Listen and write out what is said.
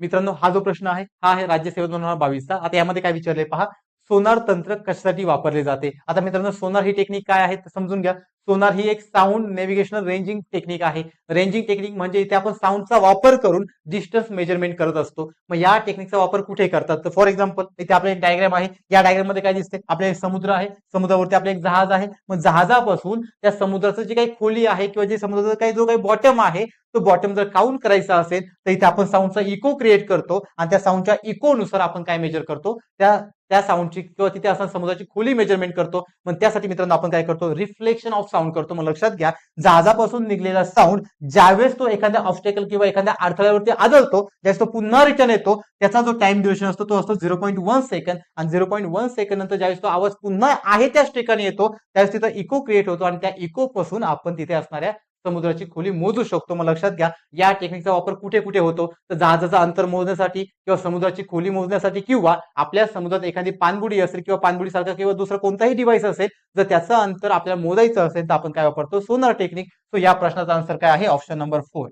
मित्रांनो, हा जो प्रश्न आहे हा आहे राज्य सेवा 2022 चा. आता यामध्ये काय विचारले पहा, सोनार तंत्र कशासाठी वापरले जाते. आता मित्रांनो, सोनार ही टेक्निक काय आहे तर समजून घ्या. सोनार ही एक साऊंड नेव्हिगेशनल रेंजिंग टेक्निक आहे. रेंजिंग टेक्निक म्हणजे इथे आपण साऊंडचा वापर करून डिस्टन्स मेजरमेंट करत असतो. मग या टेक्निकचा वापर कुठे करतात तर फॉर एक्झाम्पल इथे आपले एक डायग्राम आहे. या डायग्राम मध्ये काय दिसते, आपले समुद्र आहे, समुद्रावरती आपले एक जहाज आहे. मग जहाजापासून त्या समुद्राचं जी काही खोली आहे किंवा जे समुद्राचा काही जो काही बॉटम आहे तो बॉटम जर काउंट करायचा असेल तर इथे आपण साऊंडचा इको क्रिएट करतो आणि त्या साऊंडच्या इकोनुसार आपण काय मेजर करतो, त्या त्या साऊंडची किंवा तिथे असणाऱ्या समुद्राची खोली मेजरमेंट करतो. मग त्यासाठी मित्रांनो आपण काय करतो, रिफ्लेक्शन ऑफ साऊंड करतो. मग लक्षात घ्या, जहाजापासून निघलेला साऊंड ज्यावेळेस तो एखाद्या ऑब्स्टेकल किंवा एखाद्या अडथळ्यावरती आदळतो, ज्यावेळेस तो पुन्हा रिटर्न येतो, त्याचा जो टाइम ड्युरेशन असतो तो असतो 0.1 सेकंड. आणि 0.1 सेकंड नंतर ज्यावेळेस तो आवाज पुन्हा आहे त्याच ठिकाणी येतो, त्यावेळेस तिथं इको क्रिएट होतो आणि त्या इको पासून आपण तिथे असणाऱ्या समुद्राची खोली मोजू शकतो. मग लक्षात घ्या, या टेक्निकचा वापर कुठे कुठे होतो तर जहाजाचं अंतर मोजण्यासाठी किंवा समुद्राची खोली मोजण्यासाठी किंवा आपल्या समुद्रात एखादी पाणबुडी असेल किंवा पाणबुडी सारखा किंवा दुसरा कोणताही डिव्हाइस असेल, जर त्याचं अंतर आपल्याला मोजायचं असेल तर आपण काय वापरतो, सोनार टेक्निक. सो या प्रश्नाचा आन्सर काय आहे, ऑप्शन नंबर 4.